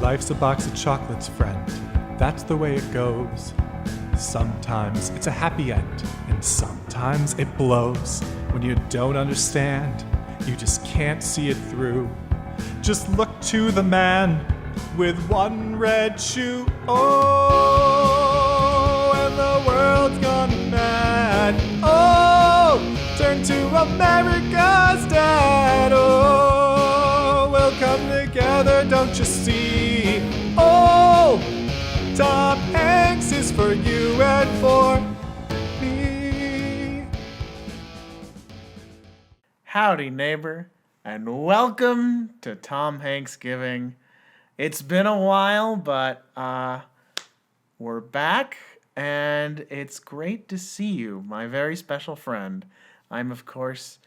Life's a box of chocolates, friend. That's the way it goes. Sometimes it's a happy end, and sometimes it blows. When you don't understand, you just can't see it through. Just look to the man with one red shoe. Oh, and the world's gone mad. Oh, turn to America's dad. Oh, we'll come together, don't you see? Oh, Tom Hanks is for you and for me. Howdy, neighbor, and welcome to TomHanksgiving. It's been a while, but we're back, and it's great to see you, my very special friend. I'm, of course,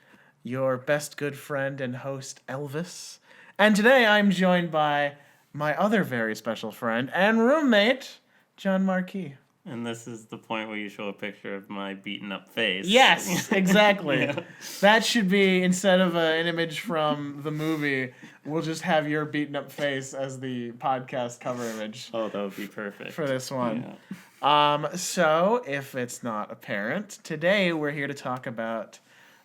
your best good friend and host, Elvis. And today I'm joined by my other very special friend and roommate, Jon Marquis. And this is the point where you show a picture of my beaten up face. Yes, exactly. Yeah. That should be, instead of an image from the movie, we'll just have your beaten up face as the podcast cover image. Oh, that would be perfect. For this one. Yeah. So, if it's not apparent, today we're here to talk about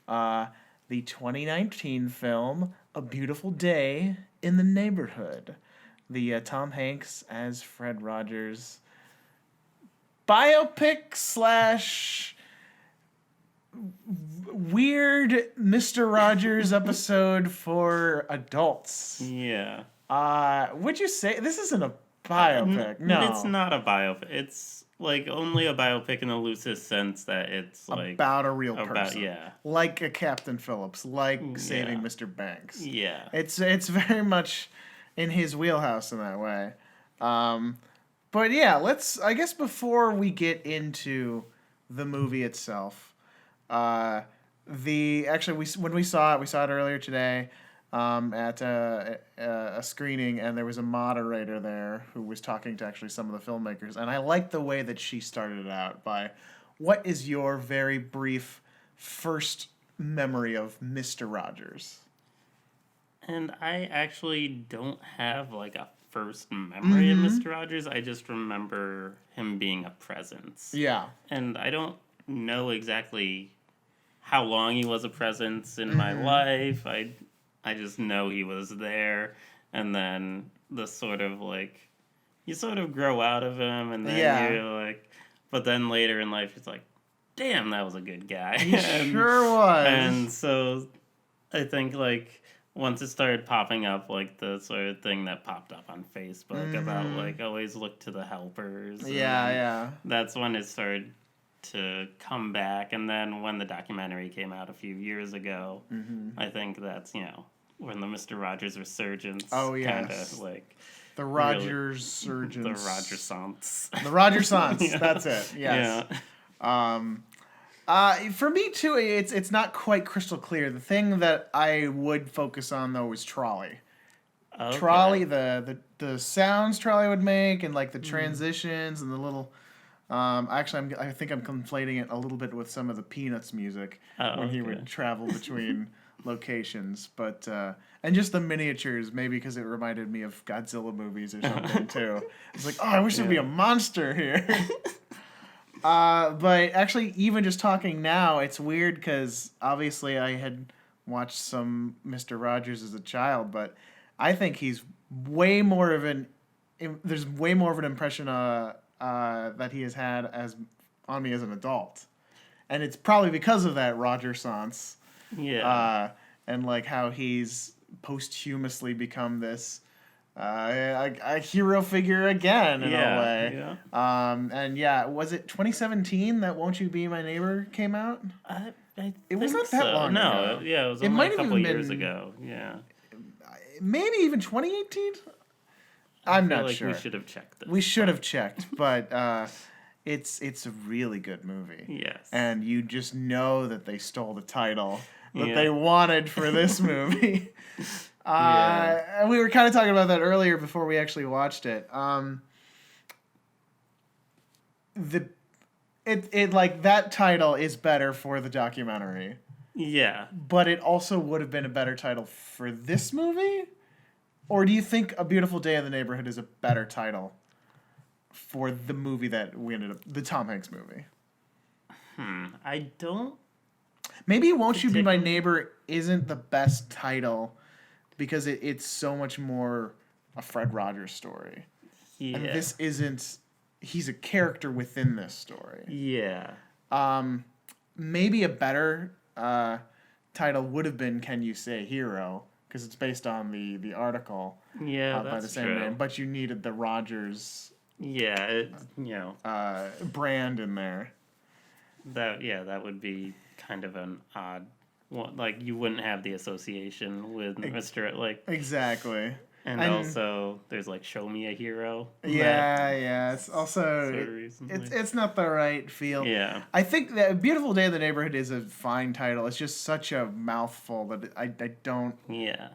the 2019 film, A Beautiful Day in the Neighborhood. The Tom Hanks as Fred Rogers biopic / weird Mr. Rogers episode for adults. Yeah. Would you say this isn't a biopic? No, It's not a biopic. It's like only a biopic in the loosest sense that it's like about a real person. Yeah. Like a Captain Phillips, like Saving Yeah. Mr. Banks. Yeah. It's very much in his wheelhouse in that way. But yeah, I guess before we get into the movie itself, when we saw it earlier today at a screening, and there was a moderator there who was talking to actually some of the filmmakers, and I liked the way that she started it out by, what is your very brief first memory of Mr. Rogers? And I actually don't have like a first memory of Mr. Rogers. I just remember him being a presence. Yeah. And I don't know exactly how long he was a presence in my life. I just know he was there. And then the sort of like, you sort of grow out of him, and then you're like, but then later in life it's like, damn, that was a good guy. He sure was. And so I think like once it started popping up, like the sort of thing that popped up on Facebook about like always look to the helpers. Yeah. That's when it started to come back. And then when the documentary came out a few years ago, I think that's, when the Mr. Rogers resurgence kind of like... The Rogers surgeons. The Rogersance. The Rogersance, Yeah. That's it, yes. Yeah. For me, too, it's not quite crystal clear. The thing that I would focus on, though, is Trolley. Okay. Trolley, the sounds Trolley would make, and like the transitions and the little... actually, I think I'm conflating it a little bit with some of the Peanuts music when he would travel between locations. But and just the miniatures, maybe because it reminded me of Godzilla movies or something, too. It's like, oh, I wish there'd be a monster here. But actually, even just talking now, it's weird because obviously I had watched some Mr. Rogers as a child, but I think he's way more of an... There's way more of an impression that he has had on me as an adult. And it's probably because of that Rogersance. Yeah. And like how he's posthumously become this... a hero figure again in a way. Yeah. And yeah, was it 2017 that Won't You Be My Neighbor came out? It was not that long ago. No, yeah, it was only a couple years ago. Yeah. Maybe even 2018? I'm not sure. We should have checked this. We should have checked, but it's a really good movie. Yes. And you just know that they stole the title that they wanted for this movie. And we were kind of talking about that earlier before we actually watched it. It like that title is better for the documentary. Yeah. But it also would have been a better title for this movie. Or do you think A Beautiful Day in the Neighborhood is a better title for the movie that we ended up, the Tom Hanks movie? I don't. Maybe Won't You Be My Neighbor isn't the best title because it's so much more a Fred Rogers story. Yeah. And this isn't, he's a character within this story. Yeah. Maybe a better title would have been Can You Say Hero? Because it's based on the article Yeah, by the that's same true. name. But you needed the Rogers Yeah, brand in there. that would be kind of an odd one. Like, you wouldn't have the association with Mr. Like, Exactly. and also there's like Show Me a Hero. Yeah. It's also recently. it's not the right feel. Yeah. I think that Beautiful Day in the Neighborhood is a fine title. It's just such a mouthful that I don't. Yeah.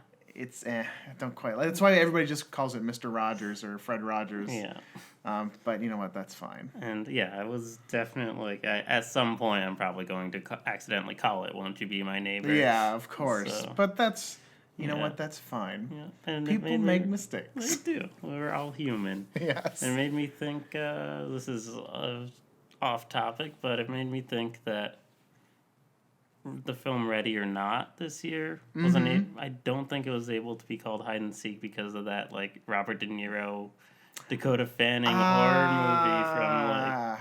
I don't quite. That's why everybody just calls it Mr. Rogers or Fred Rogers. Yeah. But you know what? That's fine. And yeah, I was definitely like, at some point I'm probably going to accidentally call it "Won't You Be My Neighbor." Yeah, of course. So, But that's you know yeah. what? That's fine. yeah. And People make mistakes. They do. We're all human. Yes. It made me think. This is off topic, but it made me think that the film Ready or Not this year wasn't. I don't think it was able to be called Hide and Seek because of that, like Robert De Niro, Dakota Fanning horror movie from like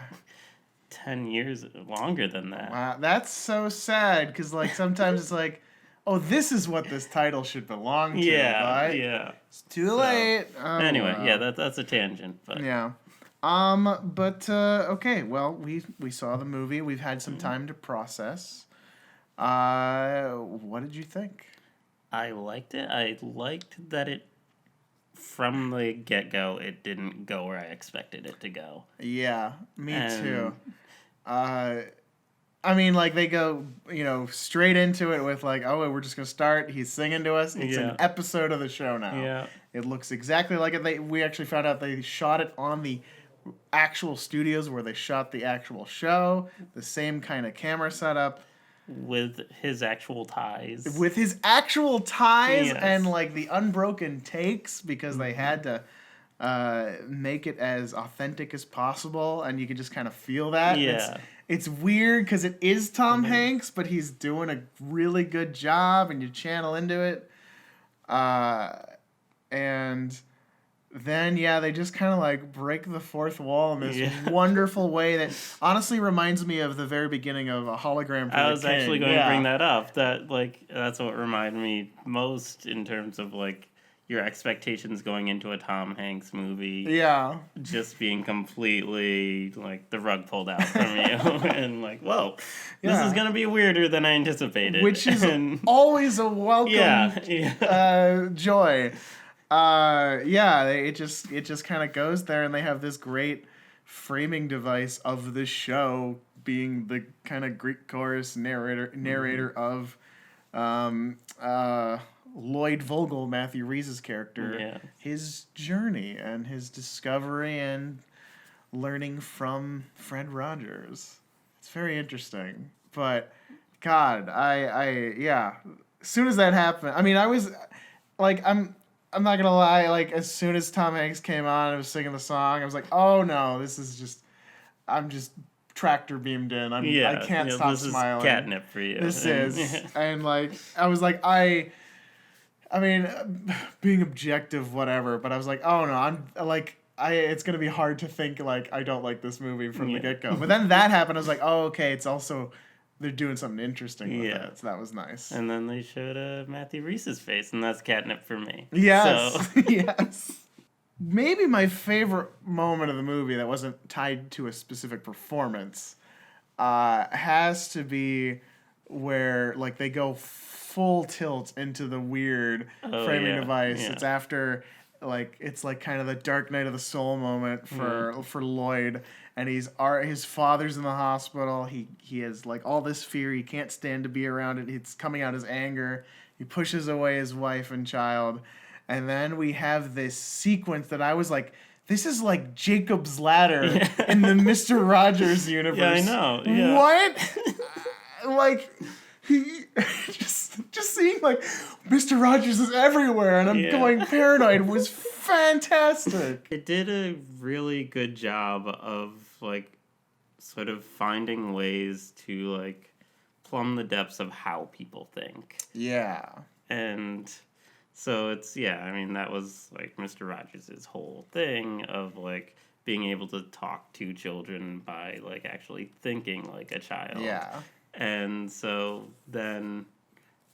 10 years longer than that. Wow, that's so sad because like sometimes it's like, oh, this is what this title should belong to. Yeah, but yeah. It's too late. Oh, Anyway, well. yeah, that's a tangent, but Yeah. But okay, well, we saw the movie. We've had some time to process. What did you think? I liked it. I liked that it, from the get-go, it didn't go where I expected it to go. Yeah, me And- too. I mean, like they go, straight into it with like, oh, we're just gonna start. He's singing to us. It's Yeah. an episode of the show now. Yeah. It looks exactly like it. We actually found out they shot it on the actual studios where they shot the actual show. The same kind of camera setup With his actual ties. with his actual ties Yes. and like the unbroken takes because they had to make it as authentic as possible, and you could just kind of feel that. Yeah. It's weird because it is Tom Hanks, but he's doing a really good job, and you channel into it. And then, they just kind of like break the fourth wall in this wonderful way that honestly reminds me of the very beginning of A Hologram for I the was King. actually going to bring that up. That's what reminded me most in terms of like your expectations going into a Tom Hanks movie. Yeah. Just being completely like the rug pulled out from you and like, whoa, this Yeah. is gonna be weirder than I anticipated. Which is And- always a welcome yeah. joy. It just kind of goes there, and they have this great framing device of the show being the kind of Greek chorus narrator of Lloyd Vogel, Matthew Rhys's character, Yeah. his journey and his discovery and learning from Fred Rogers. It's very interesting. But God, as soon as that happened, I mean, I was like, I'm not gonna lie, like as soon as Tom Hanks came on and was singing the song, I was like, oh no, I'm just tractor beamed in. I can't stop this smiling. Is catnip for you. This is, and like I was like, I mean, being objective, whatever, but I was like, oh no, I'm like, it's gonna be hard to think like I don't like this movie from the get go. But then that happened, I was like, oh okay, it's also they're doing something interesting with it, so that was nice. And then they showed Matthew Rhys's face, and that's catnip for me. Yes, So. yes. Maybe my favorite moment of the movie that wasn't tied to a specific performance has to be where like they go full tilt into the weird framing device. Yeah. It's after it's like kind of the Dark Night of the Soul moment for Lloyd, and his father's in the hospital. He has like all this fear. He can't stand to be around it. It's coming out as anger. He pushes away his wife and child. And then we have this sequence that I was like, this is like Jacob's Ladder in the Mr. Rogers universe. Yeah, I know. Yeah. What? Like, he just seeing like Mr. Rogers is everywhere and I'm going paranoid was fantastic. It did a really good job of like sort of finding ways to like plumb the depths of how people think. Yeah. And so it's, I mean, that was like Mr. Rogers' whole thing of like being able to talk to children by like actually thinking like a child. Yeah. And so then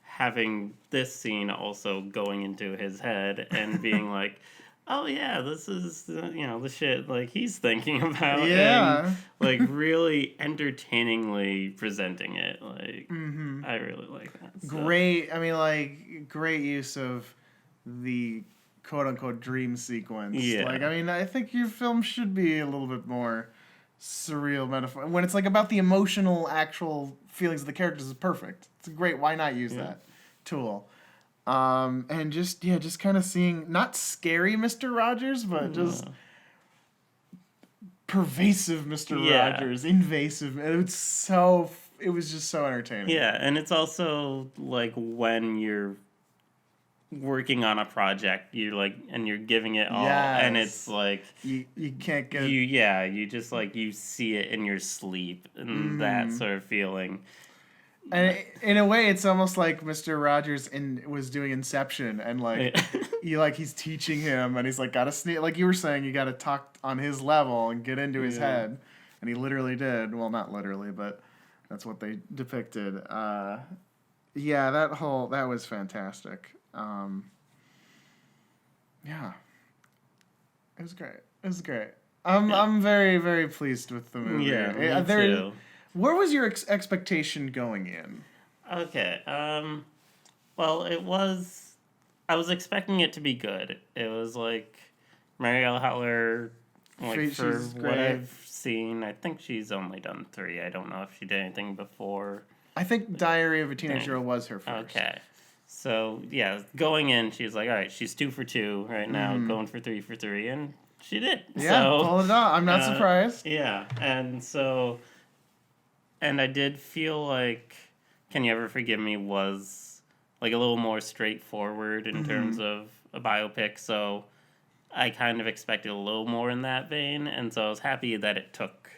having this scene also going into his head and being like, oh yeah, this is the shit like he's thinking about, and like really entertainingly presenting it. Like I really like that. So. Great. I mean, like great use of the quote unquote dream sequence. Yeah. Like, I mean, I think your film should be a little bit more surreal metaphor when it's like about the emotional actual feelings of the characters is perfect. It's great. Why not use that tool? And just kind of seeing not scary Mr. Rogers, but just pervasive Mr. Rogers, invasive. It was just so entertaining. Yeah, and it's also like when you're working on a project, you're like, and you're giving it all, and it's like you can't get you just like you see it in your sleep and that sort of feeling. And in a way, it's almost like Mr. Rogers was doing Inception, and like he's teaching him, and he's like gotta sneak, like you were saying, you gotta talk on his level and get into his head, and he literally did. Well, not literally, but that's what they depicted. That was fantastic. It was great. I'm very, very pleased with the movie. Yeah, me too. Where was your expectation going in? Okay. Well, I was expecting it to be good. It was like Marielle Heller, like for what I've seen, I think she's only done 3. I don't know if she did anything before. I think Diary of a Teenage Girl was her first. Okay. So, going in, she's like, all right, she's 2 for 2 right now, going for 3 for 3, and she did. Yeah, pulled it off. I'm not surprised. Yeah, and so... And I did feel like Can You Ever Forgive Me was like a little more straightforward in terms of a biopic, so I kind of expected a little more in that vein, and so I was happy that it took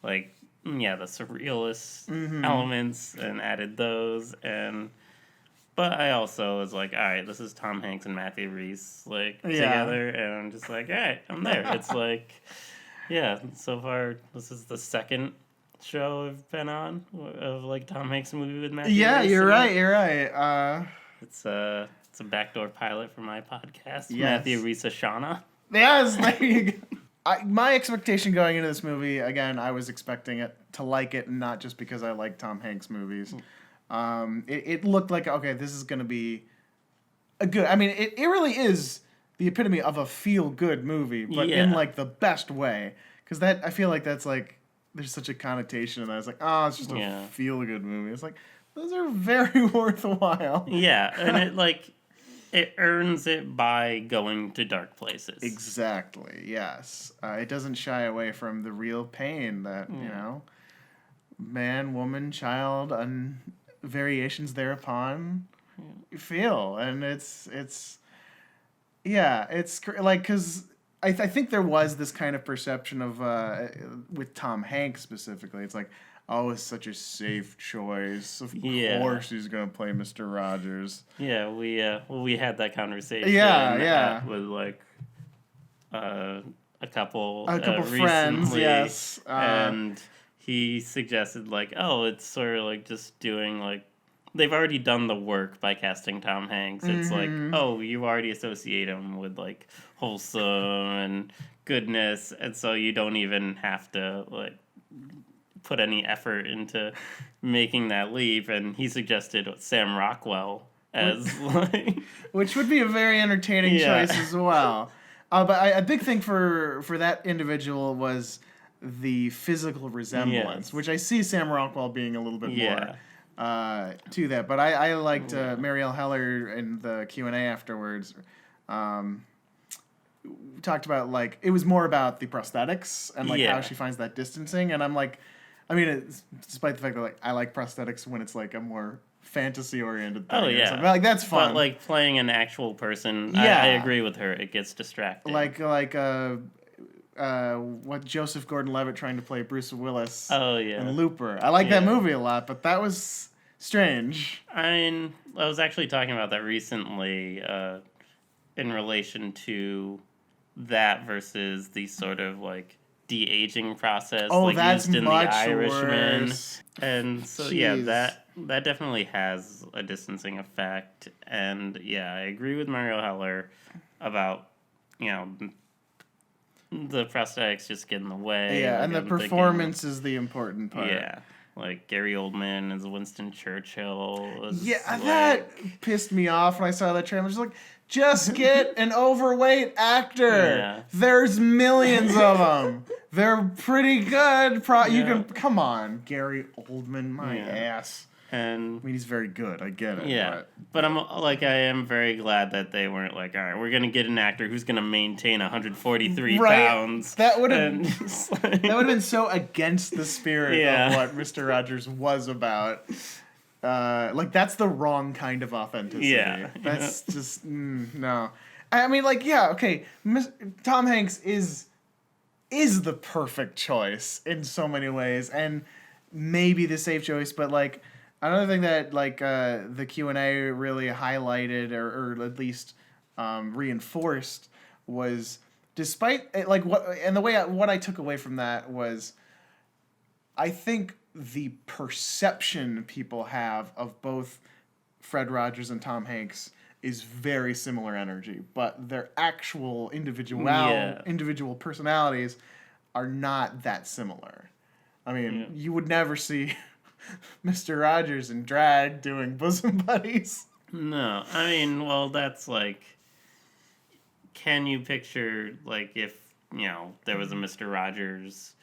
like the surrealist elements and added those, but I also was like, all right, this is Tom Hanks and Matthew Rhys together, and I'm just like, all right, I'm there. It's like, so far this is the second show I've been on of like Tom Hanks movie with Matthew Rhys. You're right. It's a backdoor pilot for my podcast, Matthew Rhys Ashana. Yes, there you go. My expectation going into this movie, again, I was expecting it to like it, and not just because I like Tom Hanks movies. It looked like, okay, this is going to be a good... I mean, it really is the epitome of a feel-good movie, but in, like, the best way. Because I feel like that's, like, there's such a connotation, and I was like, oh, it's just a feel-good movie. It's like, those are very worthwhile. Yeah, and it earns it by going to dark places. Exactly, yes. It doesn't shy away from the real pain that, man, woman, child, and variations thereupon feel. And it's like, because I think there was this kind of perception of, with Tom Hanks specifically, it's like, oh, it's such a safe choice. Of course he's going to play Mr. Rogers. Yeah, we had that conversation. With like a couple friends, yes. And he suggested like, oh, it's sort of like just doing like, they've already done the work by casting Tom Hanks. It's like, oh, you already associate him with like wholesome and goodness, and so you don't even have to like put any effort into making that leap. And he suggested Sam Rockwell as like, which would be a very entertaining choice as well. But a big thing for that individual was the physical resemblance, which I see Sam Rockwell being a little bit more to that. But I liked Marielle Heller in the Q&A afterwards. Talked about like it was more about the prosthetics and like how she finds that distancing, and I'm like, I mean, despite the fact that like I like prosthetics when it's like a more fantasy oriented thing. Oh or yeah, something. Like that's fun. But like playing an actual person, Yeah. I agree with her. It gets distracting. Like what Joseph Gordon-Levitt trying to play Bruce Willis. Oh yeah. And Looper. I like that movie a lot, but that was strange. I mean, I was actually talking about that recently in relation to that versus the sort of like de-aging process like that's used in The much Irishman. worse. And so Jeez. that definitely has a distancing effect. And yeah, I agree with Mario Heller about, the prosthetics just get in the way. Yeah, like, and the I'm thinking, performance is the important part. yeah. Like Gary Oldman as Winston Churchill. That pissed me off when I saw that trailer. I was like, just get an overweight actor. Yeah. There's millions of them. They're pretty good. You can come on, Gary Oldman, my ass. And I mean, he's very good. I get it. yeah, but I am very glad that they weren't like, all right, we're gonna get an actor who's gonna maintain 143 pounds. That would have been so against the spirit of what Mr. Rogers was about. Like that's the wrong kind of authenticity. Yeah, That's just no. I mean, like, yeah, okay. Tom Hanks is the perfect choice in so many ways, and maybe the safe choice. But like another thing that like the Q&A really highlighted or at least reinforced was, despite like what I took away from that was, I think the perception people have of both Fred Rogers and Tom Hanks is very similar energy, but their actual individual personalities are not that similar. I mean, you would never see Mr. Rogers in drag doing bosom buddies. No, I mean, well, that's like, can you picture like if there was a Mr. Rogers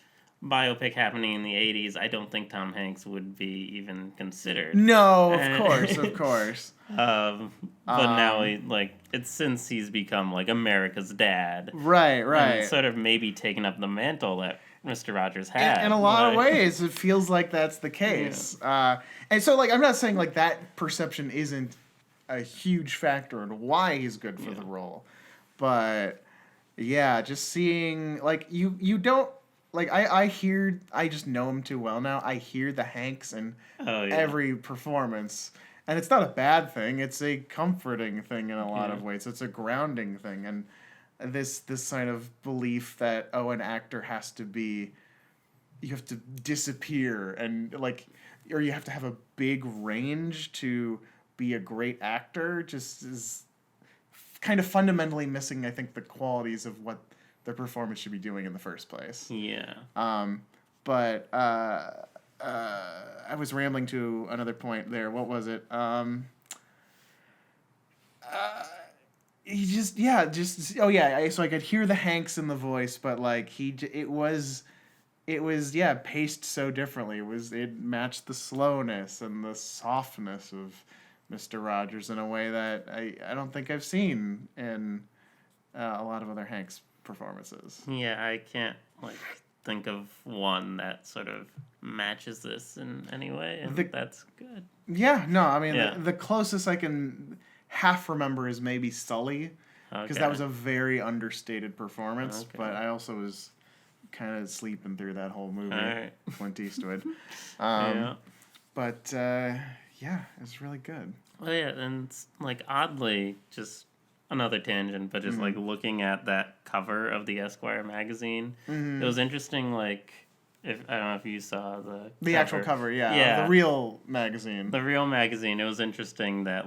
biopic happening in the 80s, I don't think Tom Hanks would be even considered. No, of course. But now it's since he's become like America's dad. Right. And it's sort of maybe taken up the mantle that Mr. Rogers had. In a lot of ways, it feels like that's the case. Yeah. And so like I'm not saying like that perception isn't a huge factor in why he's good for the role. But yeah, just seeing like you don't like I just know him too well now. I hear the Hanks in every performance, and it's not a bad thing. It's a comforting thing in a lot of ways. It's a grounding thing, and this kind of belief that an actor has to be, you have to disappear and like, or you have to have a big range to be a great actor, just is kind of fundamentally missing, I think, the qualities of what their performance should be doing in the first place. Yeah. But I was rambling to another point there. What was it? So I could hear the Hanks in the voice, but like it was paced so differently. It matched the slowness and the softness of Mr. Rogers in a way that I don't think I've seen in a lot of other Hanks performances. Yeah, I can't think of one that sort of matches this in any way, and that's good. Yeah, no, I mean the closest I can half remember is maybe Sully, because that was a very understated performance. But I also was kind of sleeping through that whole movie. Clint Eastwood. But it's really good. Well, yeah, and like oddly, just another tangent, but just like looking at that cover of the Esquire magazine, it was interesting. Like, if I don't know if you saw the actual cover, the real magazine. The real magazine. It was interesting that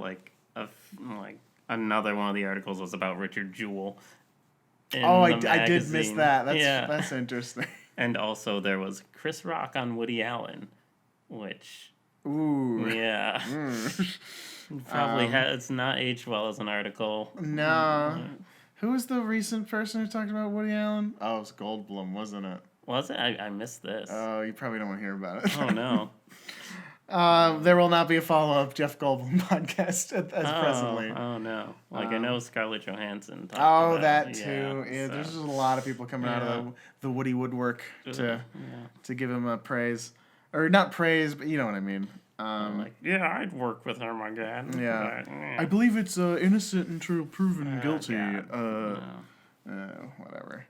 another one of the articles was about Richard Jewell. I did miss that. That's interesting. And also there was Chris Rock on Woody Allen, which probably it's not aged well as an article. No. Who was the recent person who talked about Woody Allen? Oh, it was Goldblum, wasn't it? Was it? I missed this. Oh, you probably don't want to hear about it. Oh, no. There will not be a follow-up Jeff Goldblum podcast presently. Oh, no. I know Scarlett Johansson talked about that too. Yeah, there's just a lot of people coming out of the Woody woodwork to give him a praise. or not praise, but you know what I mean. Like, yeah, I'd work with him again. Yeah. But, I believe it's innocent until proven guilty. God. No. Whatever.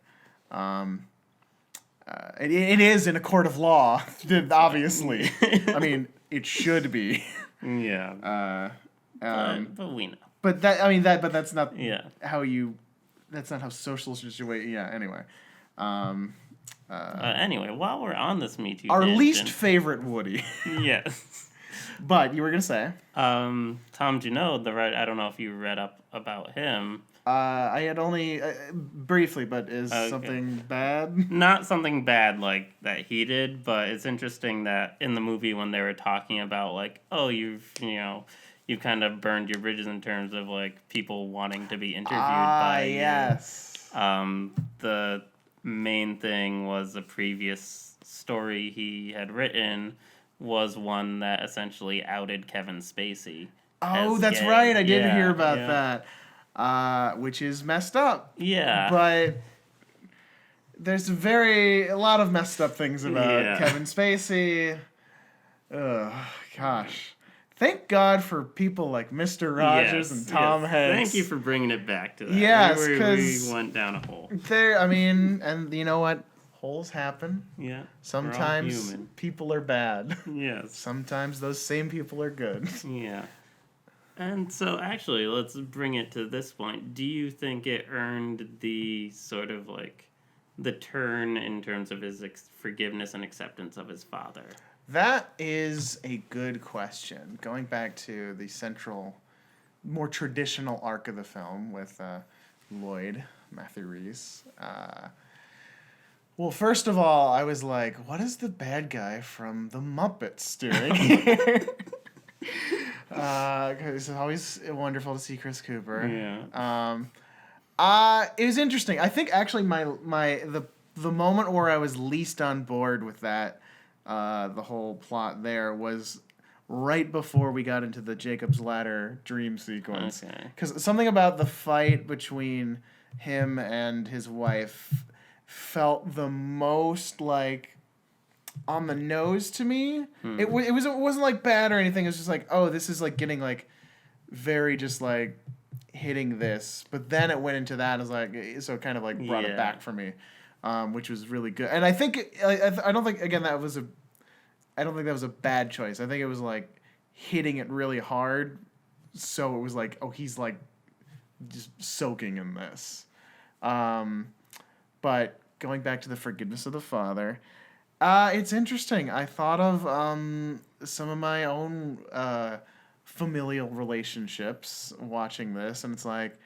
It is in a court of law, obviously. I mean, it should be. Yeah. But we know. But that's not Yeah. that's not how social situation. Yeah. Anyway. Anyway, while we're on this Me Too Our tangent, least favorite Woody. Yes. But you were gonna say. Tom Junod, I don't know if you read up about him. I had only briefly, but is something bad? Not something bad like that he did, but it's interesting that in the movie when they were talking about like, oh, you've kind of burned your bridges in terms of like people wanting to be interviewed by yes. you. The main thing was a previous story he had written was one that essentially outed Kevin Spacey. Oh, as that's gay. right. I did Yeah, hear about yeah. that, which is messed up. Yeah. But there's a lot of messed up things about Kevin Spacey. Ugh, gosh. Thank God for people like Mr. Rogers and Tom Hanks. Thank you for bringing it back to that. Yes, we went down a hole. And you know what? Holes happen. Yeah. Sometimes we're all human. people are bad. Yes. Sometimes those same people are good. Yeah. And so, actually, let's bring it to this point. Do you think it earned the sort of like the turn in terms of his forgiveness and acceptance of his father? That is a good question. Going back to the central, more traditional arc of the film with Lloyd, Matthew Rhys. Well, first of all, I was like, what is the bad guy from The Muppets doing here? Because it's always wonderful to see Chris Cooper. Yeah. It was interesting. I think actually the moment where I was least on board with that, the whole plot there was right before we got into the Jacob's Ladder dream sequence. Okay. Because something about the fight between him and his wife felt the most like on the nose to me. It wasn't like bad or anything. It was just like, oh, this is like getting like very just like hitting this. But then it went into that. It was like, so it kind of like brought it back for me, which was really good. And I think I don't think again that was I don't think that was a bad choice. I think it was like hitting it really hard. So it was like, oh, he's like just soaking in this. But going back to the forgiveness of the father, it's interesting. I thought of some of my own familial relationships watching this, and it's like,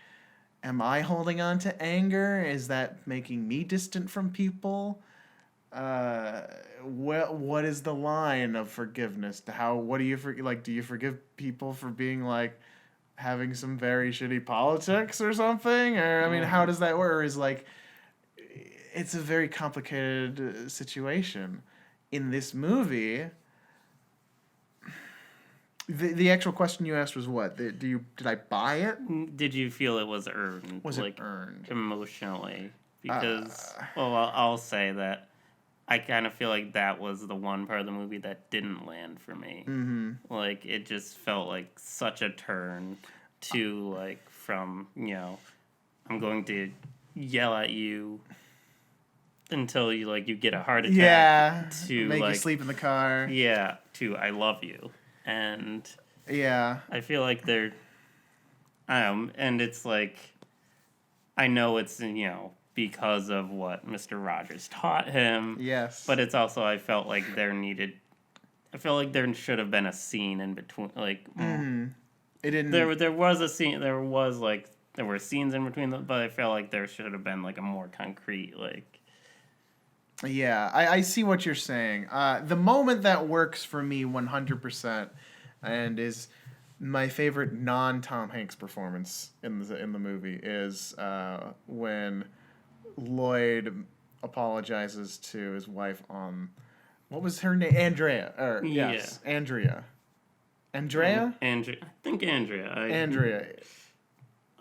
am I holding on to anger? Is that making me distant from people? What is the line of forgiveness? What do you do you forgive people for being like having some very shitty politics or something? Or I mean, how does that work? Or is like, it's a very complicated situation. In this movie, the actual question you asked was what? Did I buy it? Did you feel it was earned? Was it earned? Emotionally? Because, I'll say that I kind of feel like that was the one part of the movie that didn't land for me. Mm-hmm. Like, it just felt like such a turn to, like, from, I'm going to yell at you until you get a heart attack. Yeah. To make you sleep in the car. Yeah. To I love you. And yeah, I feel like they're, and it's like, I know it's, because of what Mr. Rogers taught him. Yes. But it's also, I felt like there should have been a scene in between, like, it didn't. There was a scene, there were scenes in between them, but I felt like there should have been, like, a more concrete, like. Yeah, I see what you're saying. The moment that works for me 100% and is my favorite non-Tom Hanks performance in the movie is when Lloyd apologizes to his wife on, what was her name? Andrea. Yes, Andrea. Andrea? I think Andrea. Andrea.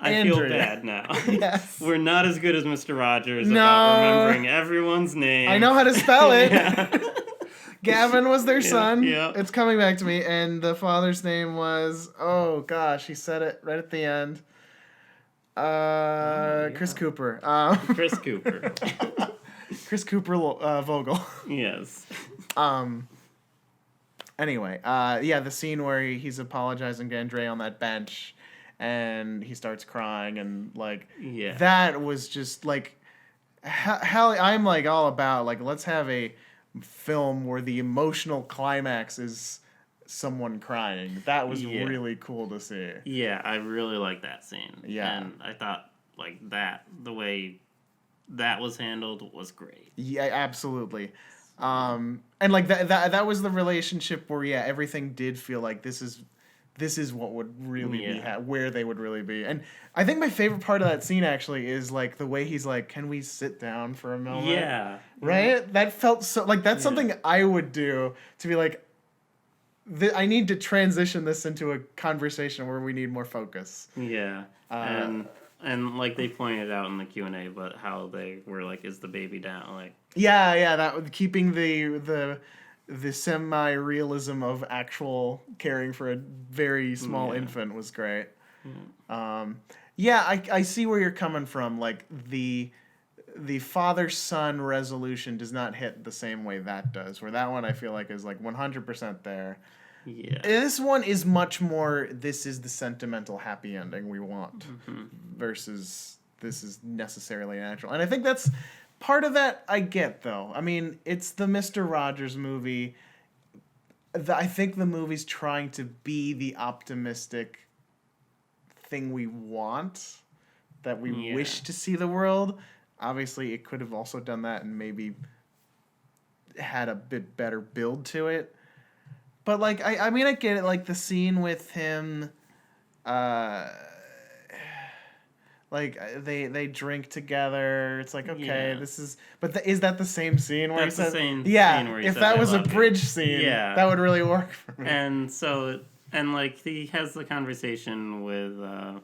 I feel bad now. Yes. We're not as good as Mr. Rogers about remembering everyone's name. I know how to spell it. Gavin was their son. yeah. It's coming back to me. And the father's name was, oh gosh, he said it right at the end. Chris Cooper. Chris Cooper. Chris Cooper Vogel. Yes. Anyway, the scene where he's apologizing to Andre on that bench, and he starts crying, and like, that was just like, hell, I'm like all about like, let's have a film where the emotional climax is someone crying. That was really cool to see. Yeah, I really like that scene. Yeah, and I thought like that the way that was handled was great. Yeah, absolutely. And like that was the relationship where everything did feel like this is what would really be where they would really be. And I think my favorite part of that scene actually is like the way he's like, can we sit down for a moment? Yeah. Right? That felt so like that's something I would do to be like, I need to transition this into a conversation where we need more focus. Yeah. And like they pointed out in the Q&A, but how they were like, is the baby down? Like, that keeping the semi-realism of actual caring for a very small infant was great. I see where you're coming from. Like the father-son resolution does not hit the same way that does. Where that one I feel like is like 100% there. Yeah. This one is much more, this is the sentimental happy ending we want versus this is necessarily natural. And I think that's part of that I get, though. I mean, it's the Mr. Rogers movie. I think the movie's trying to be the optimistic thing we want, that we wish to see the world. Obviously, it could have also done that and maybe had a bit better build to it. But, like, I mean, I get it. Like, the scene with him, like, they drink together. It's like, okay, this is... But is that the same scene where That's he said... the same yeah, scene where he if said, that "I was a love you." bridge scene, that would really work for me. And so... And, like, he has the conversation with... I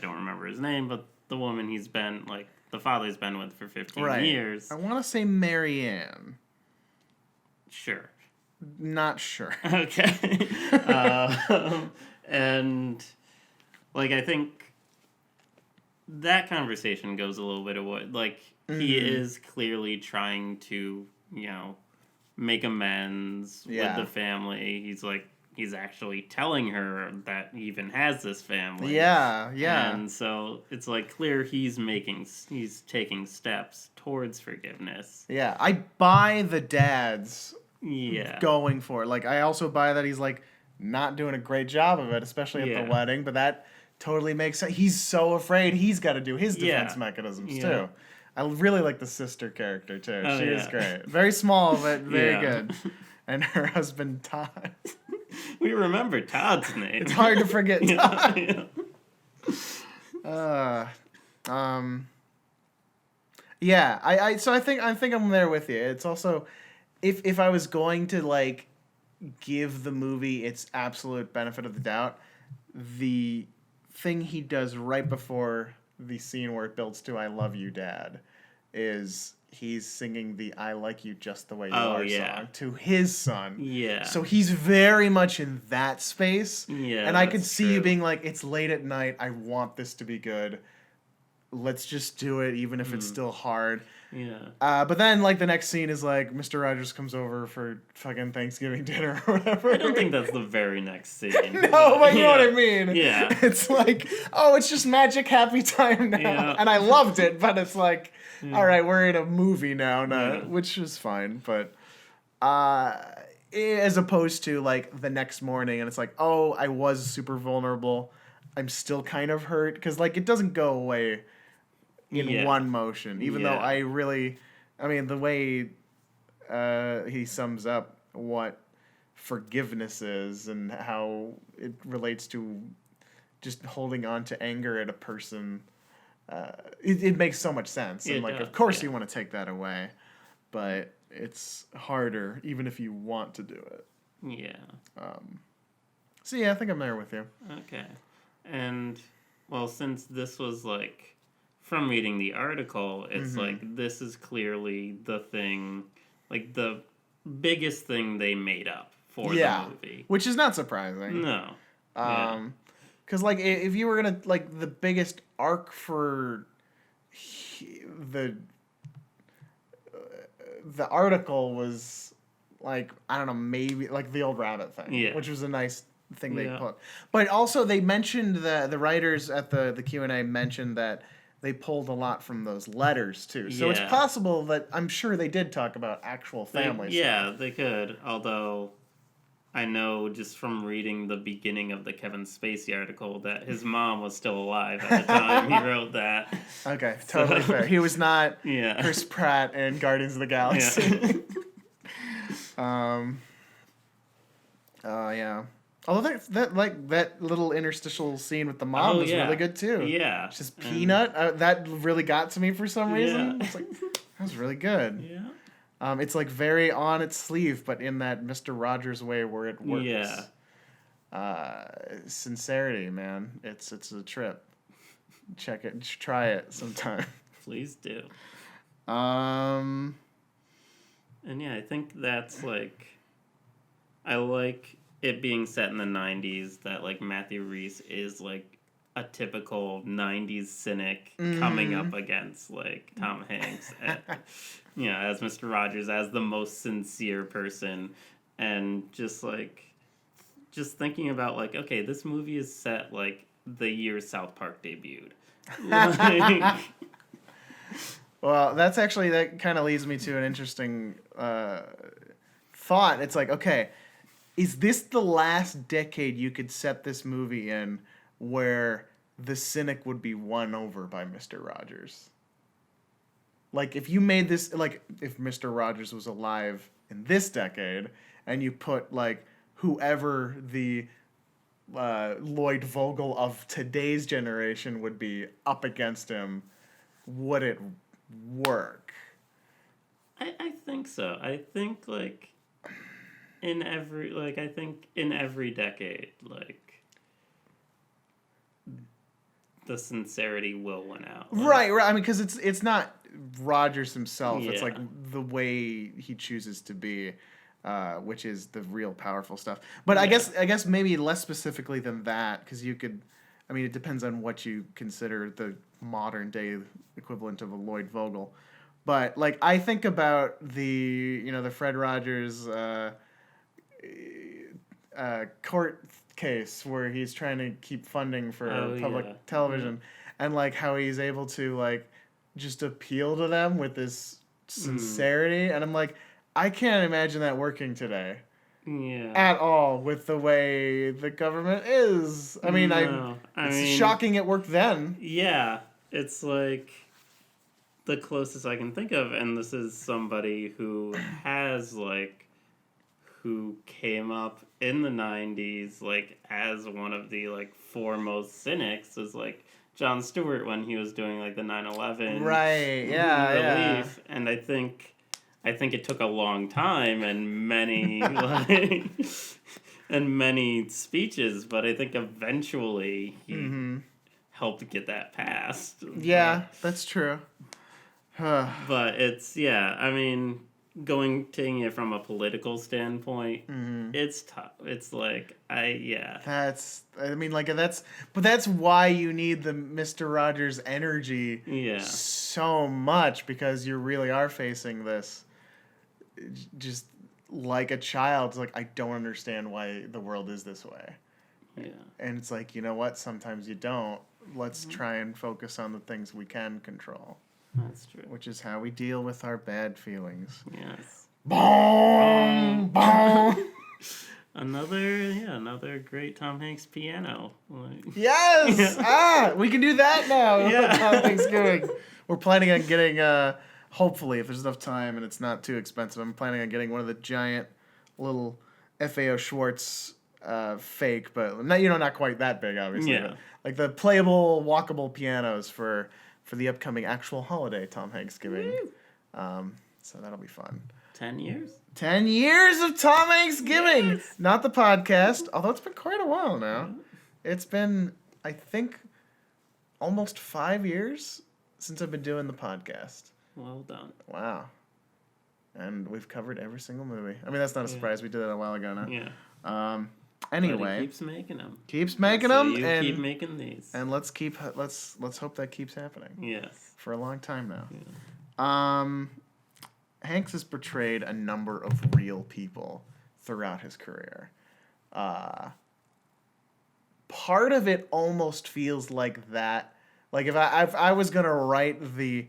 don't remember his name, but the woman he's been... Like, the father's been with for 15 years. I want to say Marianne. Sure. Not sure. Okay. And, like, I think that conversation goes a little bit of what, like, he is clearly trying to, make amends with the family. He's, like, he's actually telling her that he even has this family. Yeah. And so it's, like, clear he's taking steps towards forgiveness. Yeah, I buy the dad's going for it. Like, I also buy that he's like not doing a great job of it, especially at the wedding, but that totally makes sense. He's so afraid he's got to do his defense mechanisms too. I really like the sister character too. She is great. Very small, but very good. And her husband Todd. We remember Todd's name. It's hard to forget Todd. So I think I'm there with you. It's also if I was going to like give the movie its absolute benefit of the doubt, the thing he does right before the scene where it builds to "I love you, Dad" is he's singing the "I like you just the way you are" song to his son. Yeah. So he's very much in that space. Yeah. And I could see you being like, it's late at night, I want this to be good. Let's just do it, even if it's still hard. Yeah. But then, like, the next scene is, like, Mr. Rogers comes over for fucking Thanksgiving dinner or whatever. I don't think that's the very next scene. No, but you know what I mean. Yeah. It's like, oh, it's just magic happy time now. Yeah. And I loved it, but it's like, all right, we're in a movie now, which is fine. But as opposed to, like, the next morning, and it's like, oh, I was super vulnerable. I'm still kind of hurt. Because, like, it doesn't go away in one motion, even though the way he sums up what forgiveness is and how it relates to just holding on to anger at a person, it makes so much sense. And like, of course you want to take that away, but it's harder even if you want to do it. Yeah. So yeah, I think I'm there with you. Okay. And, well, since this was like, from reading the article, it's like this is clearly the thing, like the biggest thing they made up for Yeah, the movie. which is not surprising. No. Because like if you were gonna like the biggest arc for the article was like I don't know, maybe like the old rabbit thing, which was a nice thing they put. But also they mentioned the writers at the Q&A mentioned that they pulled a lot from those letters too. So it's possible that I'm sure they did talk about actual family stuff. They could. Although I know just from reading the beginning of the Kevin Spacey article that his mom was still alive at the time he wrote that. Okay, totally fair. He was not Chris Pratt in Guardians of the Galaxy. Yeah. Although that little interstitial scene with the mom was really good too. Yeah. Just Peanut. That really got to me for some reason. It's like that was really good. Yeah. It's like very on its sleeve, but in that Mr. Rogers way where it works. Yeah. Sincerity, man. It's a trip. Check it. Try it sometime. Please do. And yeah, I think that's like, I like it being set in the 90s that like Matthew Rhys is like a typical 90s cynic coming up against like Tom Hanks as Mr. Rogers, as the most sincere person, and just thinking about like, okay, this movie is set like the year South Park debuted. Well, that kind of leads me to an interesting thought. It's like, okay, is this the last decade you could set this movie in where the cynic would be won over by Mr. Rogers? Like, if you made this, like, if Mr. Rogers was alive in this decade, and you put, like, whoever the Lloyd Vogel of today's generation would be up against him, would it work? I think so. I think, like, in every decade, like, the sincerity will win out. Like, right. I mean, because it's not Rogers himself. It's like the way he chooses to be, which is the real powerful stuff. But I guess maybe less specifically than that, because you could. I mean, it depends on what you consider the modern day equivalent of a Lloyd Vogel. But like, I think about the Fred Rogers court case where he's trying to keep funding for public television, and like how he's able to like just appeal to them with this sincerity, and I'm like, I can't imagine that working today. Yeah. At all with the way the government is. I mean, it's shocking it worked then. Yeah, it's like the closest I can think of, and this is somebody who who came up in the 90s, like, as one of the, like, foremost cynics, is, like, Jon Stewart when he was doing, like, the 9/11 relief. And I think it took a long time and many, many speeches, but I think eventually he helped get that passed. Yeah, that's true. But it's, I mean, taking it from a political standpoint, it's tough. It's like, that's why you need the Mr. Rogers energy so much, because you really are facing this just like a child. It's like, I don't understand why the world is this way. Yeah. And it's like, you know what? Sometimes you don't. Let's try and focus on the things we can control. That's true. Which is how we deal with our bad feelings. Yes. Boom! Boom! Another great Tom Hanks piano. Yes! We can do that now. Thanksgiving. We're planning on getting, hopefully, if there's enough time and it's not too expensive, I'm planning on getting one of the giant little FAO Schwartz fake, but not quite that big, obviously. Yeah. Like the playable, walkable pianos for the upcoming actual holiday, TomHanksgiving. So that'll be fun. 10 years? 10 years of TomHanksgiving! Yes. Not the podcast, although it's been quite a while now. It's been, I think, almost 5 years since I've been doing the podcast. Well done. Wow. and we've covered every single movie. I mean, that's not a surprise. We did that a while ago now. Yeah. Anyway, but he keeps making them. Keeps making so them, you and keep making these. And let's hope that keeps happening. Yes. For a long time now. Yeah. Hanks has portrayed a number of real people throughout his career. Part of it almost feels like that. Like if I was gonna write the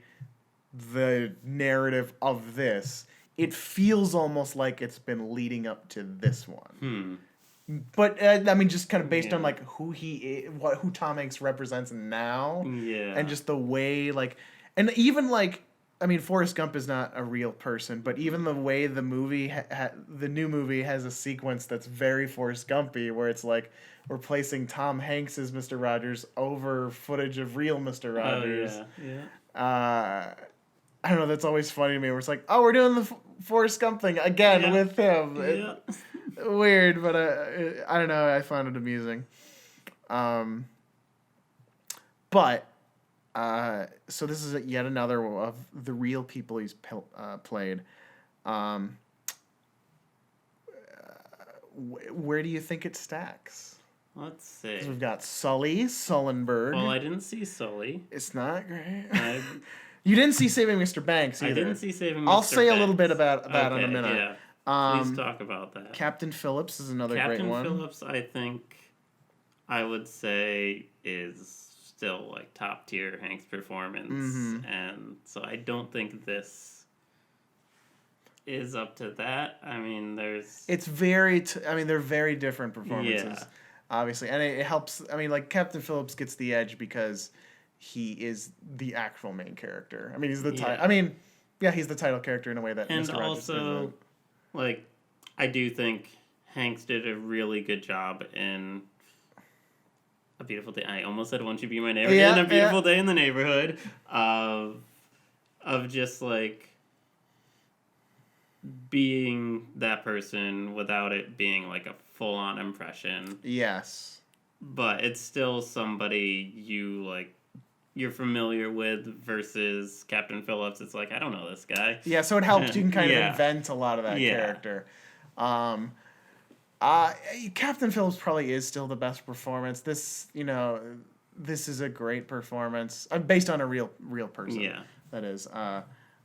narrative of this, it feels almost like it's been leading up to this one. But I mean, just kind of based on like who he is, who Tom Hanks represents now, and just the way like, and even like, I mean, Forrest Gump is not a real person, but even the way the movie, the new movie has a sequence that's very Forrest Gumpy, where it's like we're placing Tom Hanks as Mr. Rogers over footage of real Mr. Rogers. Oh, yeah. I don't know. That's always funny to me. Where it's like, oh, we're doing the Forrest Gump thing again with him. Yeah. Weird, but I don't know. I found it amusing. But so this is yet another of the real people he's played. Where do you think it stacks? Let's see. 'Cause we've got Sullenberg. Well, I didn't see Sully. It's not great. I You didn't see Saving Mr. Banks either. I didn't see Saving Mr. I'll say a little Banks. bit about it in a minute. Yeah. Please talk about that. Captain Phillips is another great one. Captain Phillips, I think, I would say is still like top tier Hanks performance, and so I don't think this is up to that. I mean, there's It's very. I mean, they're very different performances, Yeah. obviously, and it helps. I mean, like Captain Phillips gets the edge because he is the actual main character. I mean, he's the title. Yeah. I mean, yeah, he's the title character in a way that and Mr. Rogers also isn't. like I do think Hanks did a really good job in A Beautiful Day. I almost said Won't You Be My Neighbor? Yeah, In A Beautiful Day in the Neighborhood of just like being that person without it being like a full on impression. Yes. But it's still somebody you're familiar with versus Captain Phillips. It's like, I don't know this guy. Yeah, so it helps. You can kind of Yeah. invent a lot of that Yeah. character. Captain Phillips probably is still the best performance. This is a great performance based on a real person. Yeah. That is.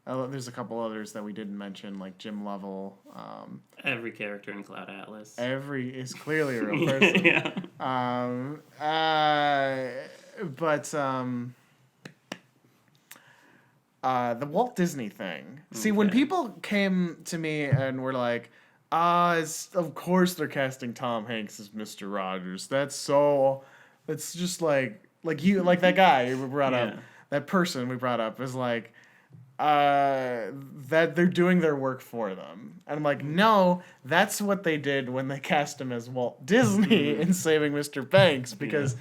There's a couple others that we didn't mention, like Jim Lovell. Every character in Cloud Atlas. Is clearly a real person. Yeah. The Walt Disney thing. See, when Okay. people came to me and were like, of course they're casting Tom Hanks as Mr. Rogers. It's just like that guy we brought up, Yeah. that person we brought up is like, that they're doing their work for them. And I'm like, no, that's what they did when they cast him as Walt Disney in Saving Mr. Banks, because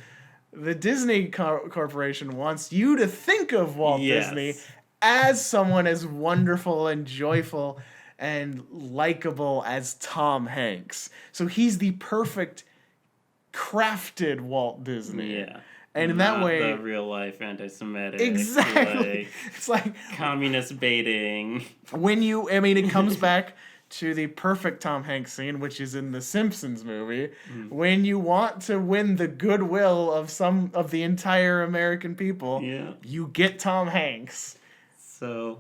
the Disney Corporation wants you to think of Walt Yes. Disney as someone as wonderful and joyful and likable as Tom Hanks. So he's the perfect crafted Walt Disney. Yeah. And in that Not way, the real life anti-Semitic. exactly. Like, It's like communist baiting. it comes back to the perfect Tom Hanks scene, which is in the Simpsons movie, when you want to win the goodwill of some of the entire American people, Yeah. you get Tom Hanks. So,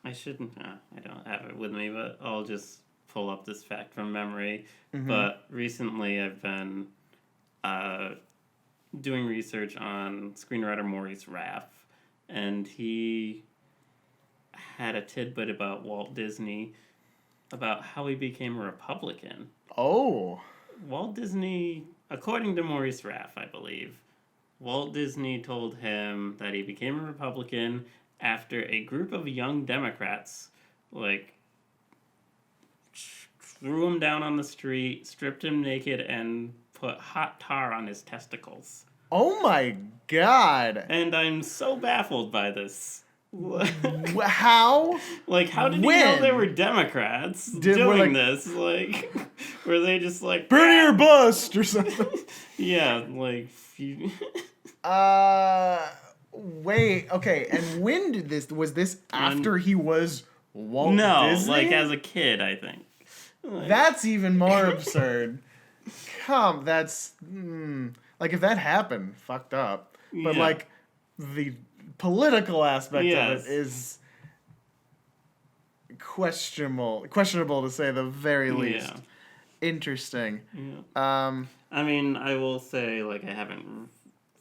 I shouldn't. I don't have it with me, but I'll just pull up this fact from memory. But recently, I've been doing research on screenwriter Maurice Rapf, and he had a tidbit about Walt Disney, about how he became a Republican. Oh. Walt Disney, according to Maurice Rapf, I believe, Walt Disney told him that he became a Republican after a group of young Democrats, threw him down on the street, stripped him naked, and put hot tar on his testicles. Oh my God. And I'm so baffled by this. How? How did you When? know they were Democrats Were doing this? Were they just Burn your bust or something. yeah, Wait, okay, and when did this, was this after he was Walt No, Disney? like as a kid, I think. That's even more absurd. That's like if that happened, fucked up. But Yeah. like the political aspect Yes. of it is questionable to say the very least. Yeah. Interesting. Yeah. I mean, I will say, like, I haven't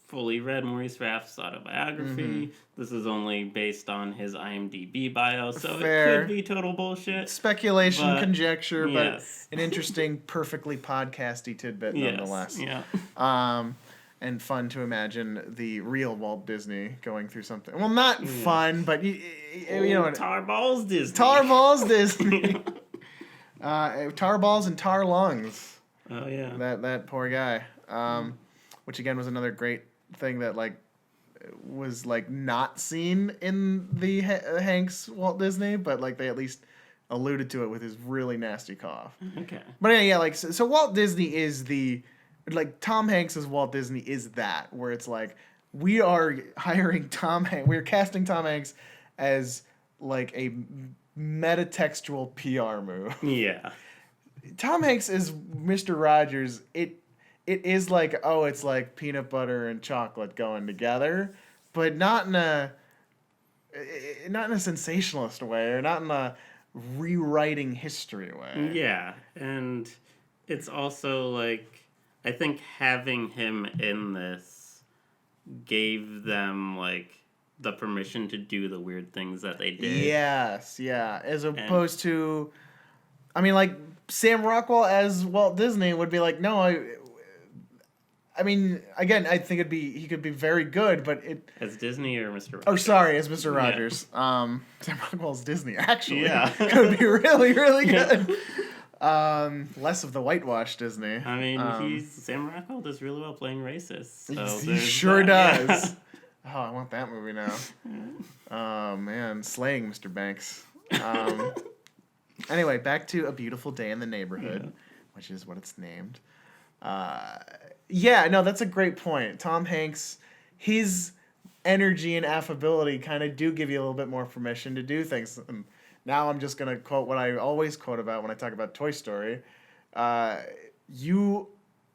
fully read Maurice Rapf's autobiography. This is only based on his IMDb bio, so Fair. it could be total bullshit. Speculation, But- conjecture, yes. but an interesting, perfectly podcasty tidbit nonetheless. Yeah. And fun to imagine the real Walt Disney going through something. Well, not fun, but you know what? Tar Balls Disney. Tar balls Disney. Tar balls and tar lungs. Oh, yeah. That poor guy. Which again was another great thing that like was like not seen in the Hanks Walt Disney, but like they at least alluded to it with his really nasty cough. Okay. But yeah, like so Walt Disney is the like Tom Hanks as Walt Disney is that where it's like we are hiring we're casting Tom Hanks as like a metatextual PR move. Yeah. Tom Hanks is Mr. Rogers. It is like, oh, it's like peanut butter and chocolate going together, but not in a sensationalist way or not in a rewriting history way. Yeah, and it's also like I think having him in this gave them like the permission to do the weird things that they did. Yes, yeah. As opposed to, I mean, like Sam Rockwell as Walt Disney would be like, no, I mean, again, I think he could be very good, but it. As Disney or Mr. Rogers? Oh, sorry, as Mr. Rogers. Sam Rockwell's Disney, actually. Yeah. Could be really, really good. Less of the whitewash Disney. I mean, Sam Rockwell does really well playing racist. So he there's sure that. does. Oh, I want that movie now. Oh, man. Slaying Mr. Banks. Anyway, back to A Beautiful Day in the Neighborhood, which is what it's named. Yeah, no, that's a great point. Tom Hanks, his energy and affability kind of do give you a little bit more permission to do things. And now I'm just going to quote what I always quote about when I talk about Toy Story. You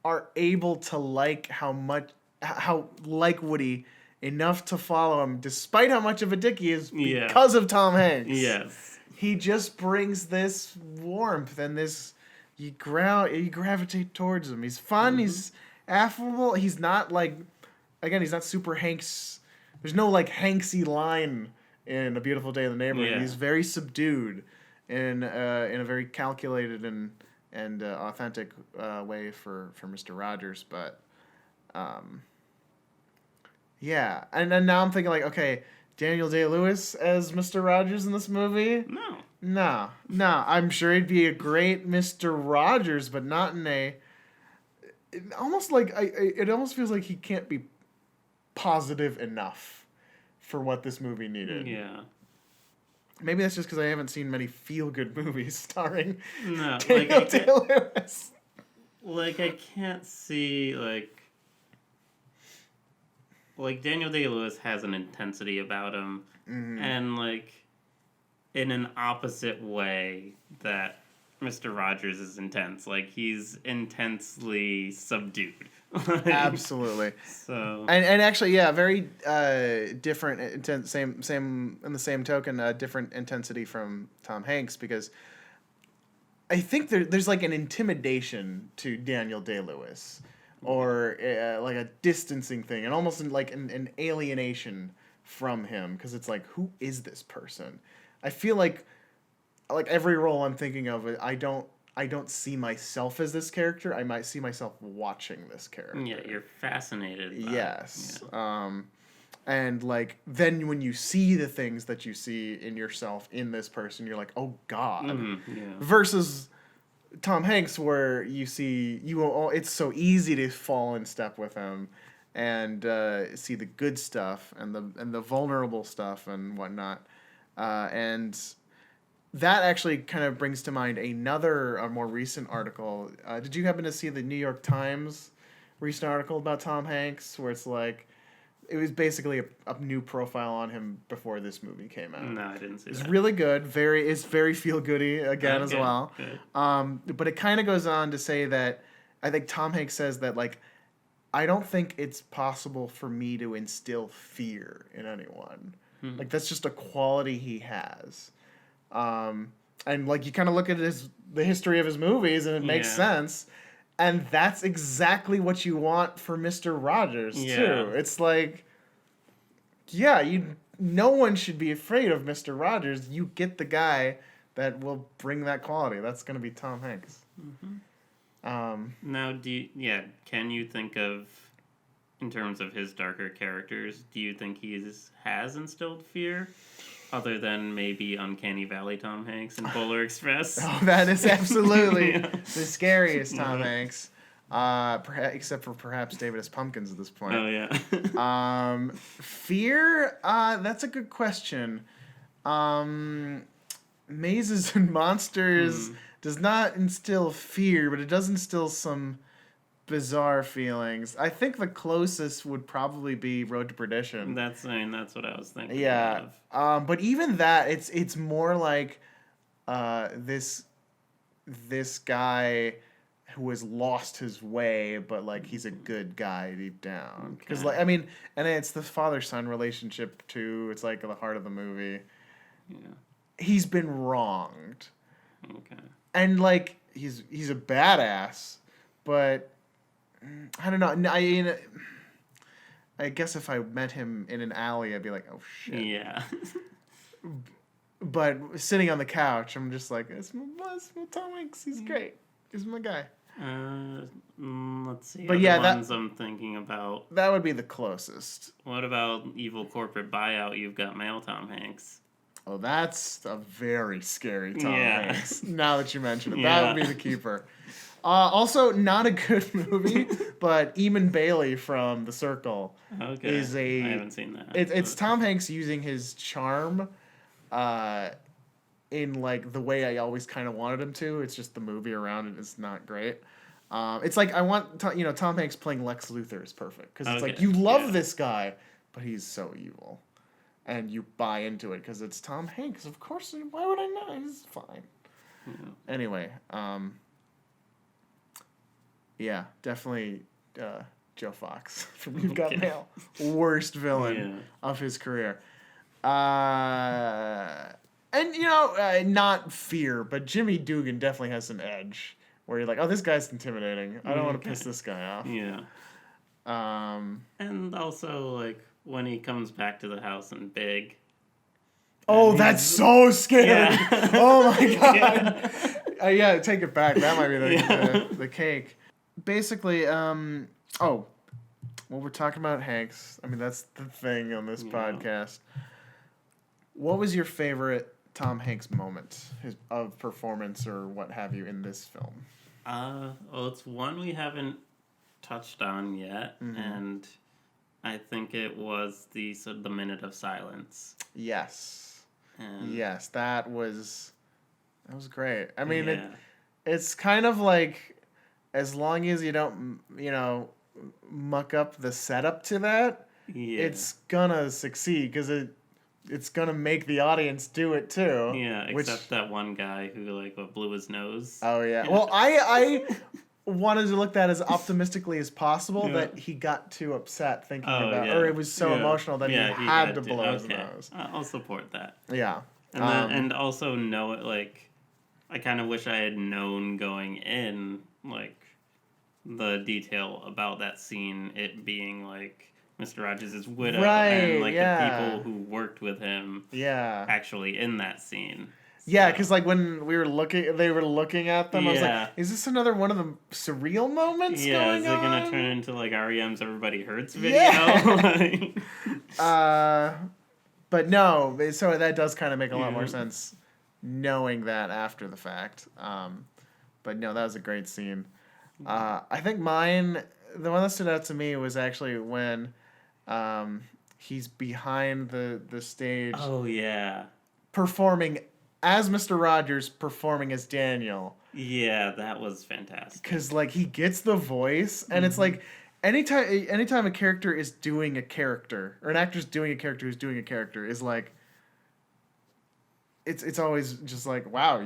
are able to like how like Woody enough to follow him, despite how much of a dick he is, because of Tom Hanks. Yes. He just brings this warmth and this you gravitate towards him. He's fun. He's affable. He's not like, again, he's not super Hanks. There's no like Hanksy line in A Beautiful Day in the Neighborhood. Yeah. He's very subdued in a very calculated and authentic way for Mr. Rogers. But yeah, and then now I'm thinking like, okay, Daniel Day-Lewis as Mr. Rogers in this movie? No. I'm sure he'd be a great Mr. Rogers, but not in a. It almost feels like he can't be positive enough for what this movie needed. Yeah. Maybe that's just because I haven't seen many feel-good movies starring No, Daniel Day-Lewis. Like I can't see like Daniel Day-Lewis has an intensity about him, and like in an opposite way that Mr. Rogers is intense. Like he's intensely subdued. Absolutely. So and actually, yeah, very different intense. Same in the same token, different intensity from Tom Hanks because I think there's like an intimidation to Daniel Day-Lewis. Or like a distancing thing, and almost like an alienation from him, because it's like, who is this person? I feel like every role I'm thinking of, I don't see myself as this character. I might see myself watching this character. yeah, you're fascinated by Yes. And like then when you see the things that you see in yourself in this person, you're like, oh God. Versus Tom Hanks, where you see it's so easy to fall in step with him, and see the good stuff and the vulnerable stuff and whatnot, and that actually kind of brings to mind a more recent article. Did you happen to see the New York Times recent article about Tom Hanks, where it's like It was basically a new profile on him before this movie came out. No, I didn't see that. It's really good. It's very feel goody again as well. Good. But it kind of goes on to say that I think Tom Hanks says that like I don't think it's possible for me to instill fear in anyone. Like that's just a quality he has. And like you kind of look at the history of his movies and it makes sense. And that's exactly what you want for Mr. Rogers too. It's like, no one should be afraid of Mr. Rogers. You get the guy that will bring that quality. That's going to be Tom Hanks. Now, can you think of, in terms of his darker characters, do you think he has instilled fear? Other than maybe Uncanny Valley Tom Hanks and Polar Express. Oh, that is absolutely the scariest Tom Hanks. Except for perhaps David S. Pumpkins at this point. Oh, yeah. Fear? That's a good question. Mazes and Monsters does not instill fear, but it does instill some bizarre feelings. I think the closest would probably be Road to Perdition. That's what I was thinking. Yeah. Of. But even that, it's more like this guy who has lost his way, but like he's a good guy deep down. Because like I mean, and it's the father-son relationship too. It's like the heart of the movie. Yeah. He's been wronged. Okay. And like he's a badass, but I don't know. I guess if I met him in an alley, I'd be like, oh shit. Yeah. But sitting on the couch, I'm just like, it's my Tom Hanks. He's great. He's my guy. Let's see. But ones I'm thinking about. That would be the closest. What about Evil Corporate Buyout? You've got male Tom Hanks. Oh, that's a very scary Tom Yeah. Hanks. Now that you mention it, Yeah. that would be the keeper. Also, not a good movie, but Eamon Bailey from The Circle Okay. is I haven't seen that. It's Tom Hanks using his charm, in like the way I always kind of wanted him to. It's just the movie around it is not great. It's like I want Tom Hanks playing Lex Luthor is perfect because it's like you love this guy, but he's so evil, and you buy into it because it's Tom Hanks. Of course, why would I not? He's fine. Yeah. Anyway, yeah, definitely Joe Fox from You've Got Mail. Worst villain of his career. And, not fear, but Jimmy Dugan definitely has an edge where you're like, oh, this guy's intimidating. I don't want to piss this guy off. Yeah. And also, like, when he comes back to the house in Big. Oh, that's so scary. Yeah. Oh, my God. Yeah, take it back. That might be the cake. Basically, we're talking about Hanks. I mean, that's the thing on this podcast. What was your favorite Tom Hanks moment of performance or what have you in this film? Well, it's one we haven't touched on yet, and I think it was the minute of silence. Yes. And Yes, that was great. I mean, it's kind of like as long as you don't, muck up the setup to that, it's gonna succeed because it's gonna make the audience do it too. Yeah, except that one guy who blew his nose. Oh yeah. Well, I wanted to look that as optimistically as possible that he got too upset thinking about, or it was so emotional that he had to blow his nose. I'll support that. Yeah. And also I kind of wish I had known going in the detail about that scene, it being Mr. Rogers' widow and the people who worked with him actually in that scene. Yeah, because when they were looking at them, I was like, is this another one of the surreal moments going on? Is it going to turn into REM's Everybody Hurts video? Yeah. But no, so that does kind of make a lot more sense knowing that after the fact. But no, that was a great scene. I think mine, the one that stood out to me was actually when he's behind the stage. Oh, yeah. Performing as Mr. Rogers, performing as Daniel. Yeah, that was fantastic. Because, he gets the voice, and it's anytime a character is doing a character, or an actor's doing a character who's doing a character, is like, it's always just like, wow,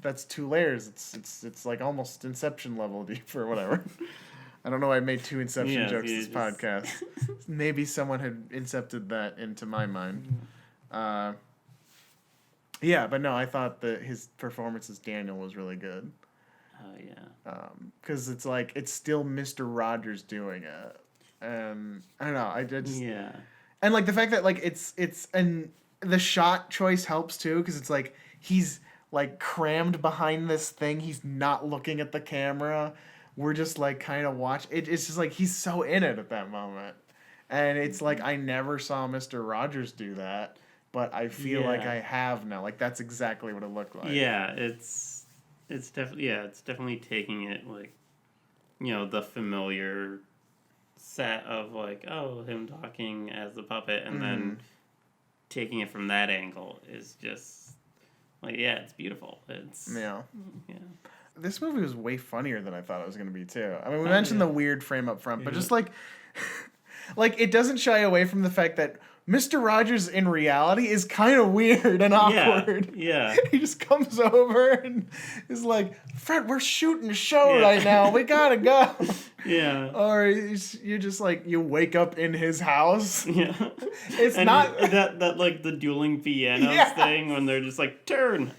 that's 2 layers. It's like almost Inception level deep or whatever. I don't know why I made 2 Inception jokes this podcast. Maybe someone had incepted that into my mind. Yeah, but no, I thought that his performance as Daniel was really good. Oh, yeah. Because it's like, it's still Mr. Rogers doing it. And I don't know, I just... Yeah. And, like, the fact that, like, and the shot choice helps, too, because it's like, he's, like, crammed behind this thing. He's not looking at the camera. We're just, like, kind of it's just, like, he's so in it at that moment. And it's like, I never saw Mr. Rogers do that, but I feel like I have now. Like, that's exactly what it looked like. Yeah, it's definitely taking it, like, you know, the familiar set of, like, oh, him talking as a puppet, and then taking it from that angle is just, like, yeah, it's beautiful. Yeah. Yeah. This movie was way funnier than I thought it was going to be, too. I mean, we mentioned the weird frame up front, but just, like, like, it doesn't shy away from the fact that Mr. Rogers in reality is kind of weird and awkward. Yeah. He just comes over and is like, Fred, we're shooting a show right now. We gotta go. Yeah. Or you're just like, you wake up in his house. Yeah. It's and not... That like, the dueling pianos thing when they're just like, turn.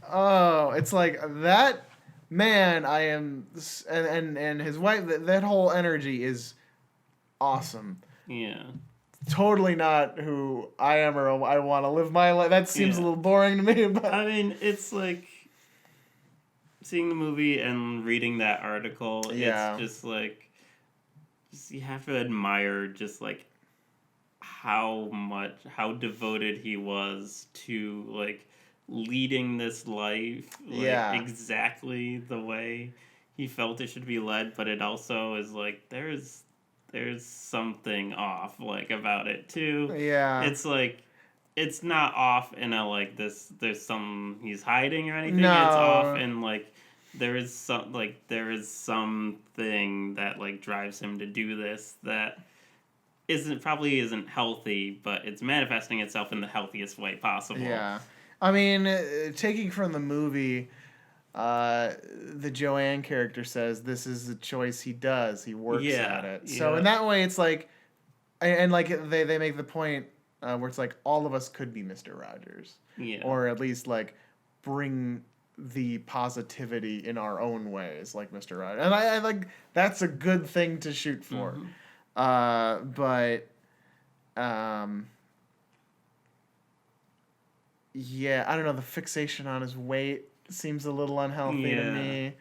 Oh, it's like, that man, I am... And his wife, that whole energy is awesome. Yeah. Totally not who I am or I want to live my life. That seems a little boring to me. But I mean, it's like seeing the movie and reading that article. It's just like, you have to admire just like how devoted he was to like leading this life. Like, exactly the way he felt it should be led, but it also is like there's something off, like, about it, too. Yeah. It's, like, it's not off in a, like, there's he's hiding or anything. No. It's off in, like, there is something that, like, drives him to do this that probably isn't healthy, but it's manifesting itself in the healthiest way possible. Yeah. I mean, taking from the movie... the Joanne character says this is a choice he does. He works at it. So in that way, it's like, and like they make the point where it's like all of us could be Mr. Rogers, or at least like bring the positivity in our own ways, like Mr. Rogers. And I like that's a good thing to shoot for. But yeah, I don't know. The fixation on his weight seems a little unhealthy to me.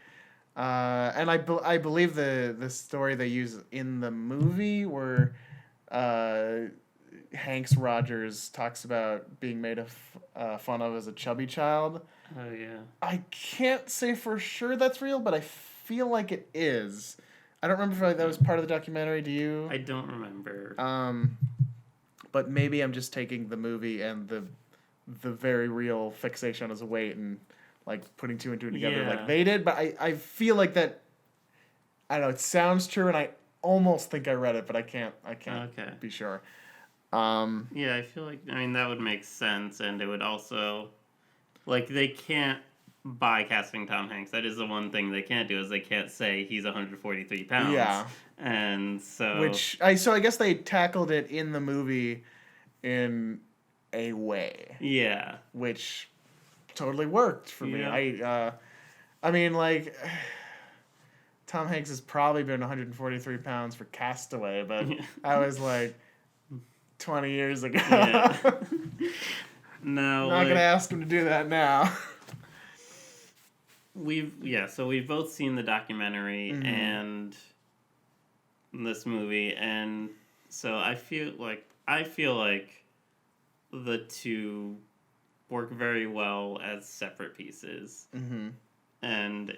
And I believe the story they use in the movie where Hanks Rogers talks about being made fun of as a chubby child. Oh, yeah. I can't say for sure that's real, but I feel like it is. I don't remember if that was part of the documentary. Do you? I don't remember. But maybe I'm just taking the movie and the very real fixation on his weight and like putting 2 and 2 together like they did. But I feel like that. I don't know. It sounds true, and I almost think I read it, but I can't be sure. Yeah, I feel like that would make sense, and it would also, like, they can't by casting Tom Hanks. That is the one thing they can't do, is they can't say he's 143 pounds. Yeah. And so... So I guess they tackled it in the movie in a way. Yeah. Which totally worked for me. I mean, like... Tom Hanks has probably been 143 pounds for Castaway, but I was like 20 years ago. Yeah. No, not gonna ask him to do that now. So we've both seen the documentary and this movie, and so I feel like the two work very well as separate pieces, and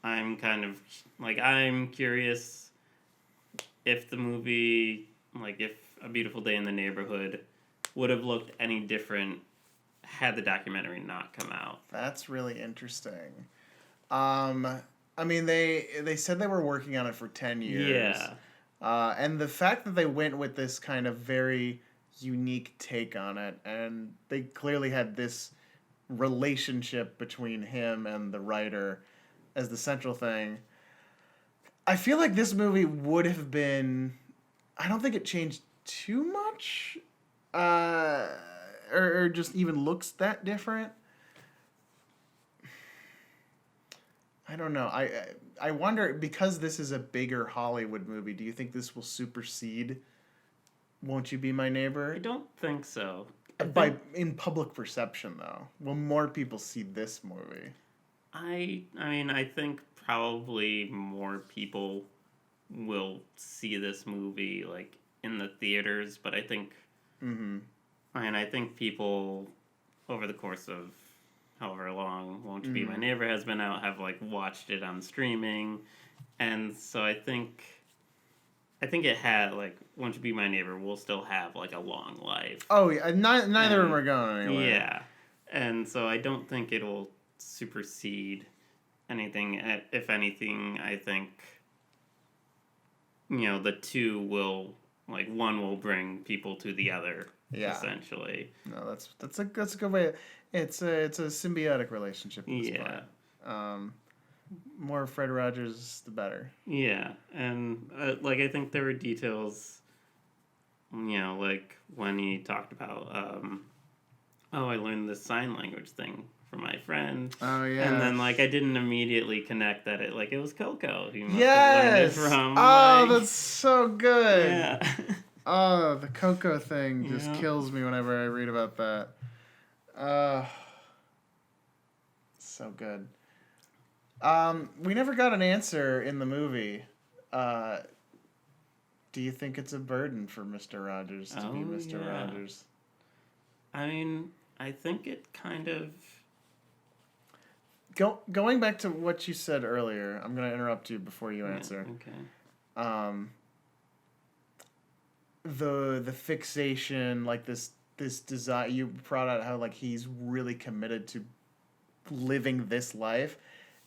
I'm kind of like, I'm curious if the movie, like if A Beautiful Day in the Neighborhood would have looked any different had the documentary not come out. That's really interesting. I mean, they said they were working on it for 10 years. Yeah. And the fact that they went with this kind of very unique take on it, and they clearly had this relationship between him and the writer as the central thing. I feel like this movie would have been. I don't think it changed too much, or just even looks that different. I don't know. I wonder, because this is a bigger Hollywood movie, do you think this will supersede Won't You Be My Neighbor? I don't think so. In public perception, though, will more people see this movie? I mean, I think probably more people will see this movie like in the theaters, but I think I think people over the course of however long Won't You Be My Neighbor has been out have like watched it on streaming, and so I think it had like Won't You Be My Neighbor will still have like a long life. Oh yeah, neither of them are going anywhere. Yeah, and so I don't think it'll supersede anything. If anything, I think the two will like one will bring people to the other. Yeah. Essentially. No, that's a good way. It's a symbiotic relationship. At this point. More Fred Rogers, the better. Yeah, and like I think there were details, like when he talked about, I learned this sign language thing from my friend. Oh yeah. And then like I didn't immediately connect that it was Coco. He must yes. have learned it from. Oh, that's so good. Yeah. Oh, the Coco thing just kills me whenever I read about that. So good. We never got an answer in the movie. Do you think it's a burden for Mr. Rogers to be Mr. Rogers? I mean, I think it kind of... Going back to what you said earlier, I'm going to interrupt you before you answer. Okay. The fixation, like this desire, you brought out how like he's really committed to living this life.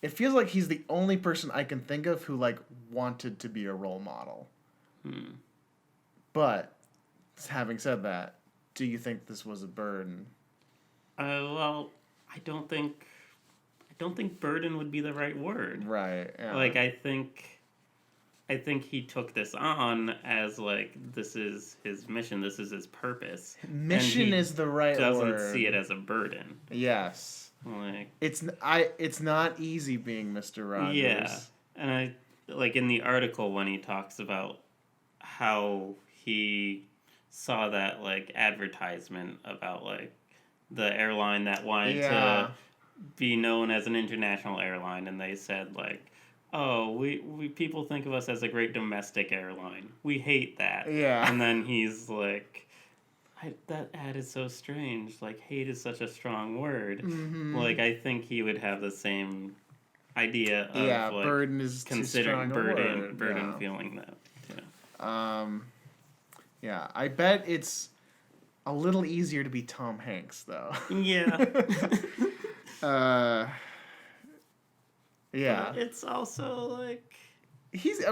It feels like he's the only person I can think of who like wanted to be a role model. But having said that, do you think this was a burden? Well, I don't think burden would be the right word. Right. Yeah. Like I think he took this on as like this is his mission, this is his purpose. Mission is the right word. Doesn't see it as a burden. Yes. Like it's not easy being Mr. Rogers. Yeah. And I like in the article when he talks about how he saw that like advertisement about like the airline that wanted to be known as an international airline, and they said like, oh, we people think of us as a great domestic airline. We hate that. Yeah. And then he's like, that ad is so strange. Like, hate is such a strong word. Mm-hmm. Like, I think he would have the same idea of like, burden is considering too strong a word. burden feeling that. Yeah, I bet it's a little easier to be Tom Hanks though. Yeah. Yeah. But it's also like he's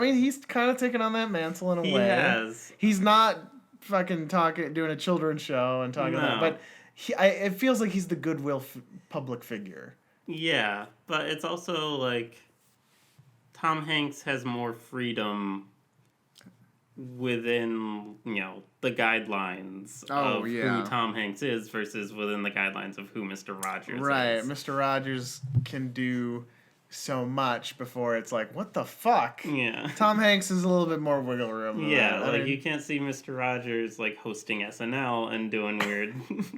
kind of taken on that mantle in a way. He has. He's not fucking doing a children's show and talking about, but it feels like he's the goodwill public figure. Yeah, but it's also like Tom Hanks has more freedom within, the guidelines of who Tom Hanks is versus within the guidelines of who Mr. Rogers is. Right, Mr. Rogers can do so much before it's like, what the fuck? Yeah. Tom Hanks is a little bit more wiggle room. Yeah, you can't see Mr. Rogers like hosting SNL and doing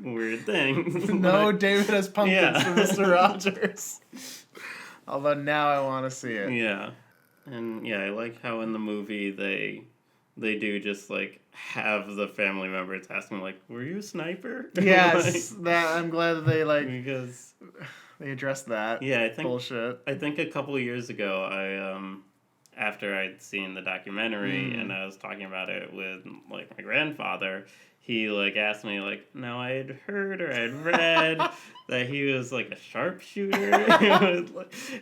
weird things. No David S. Pumpkins for Mr. Rogers. Although now I want to see it. Yeah. And I like how in the movie they do just like have the family members asking like, "Were you a sniper?" Yes, that I'm glad that they because they addressed that. Yeah, I think bullshit. I think a couple of years ago, I after I'd seen the documentary and I was talking about it with like my grandfather, he like asked me like, no, I had heard or I had read that he was like a sharpshooter,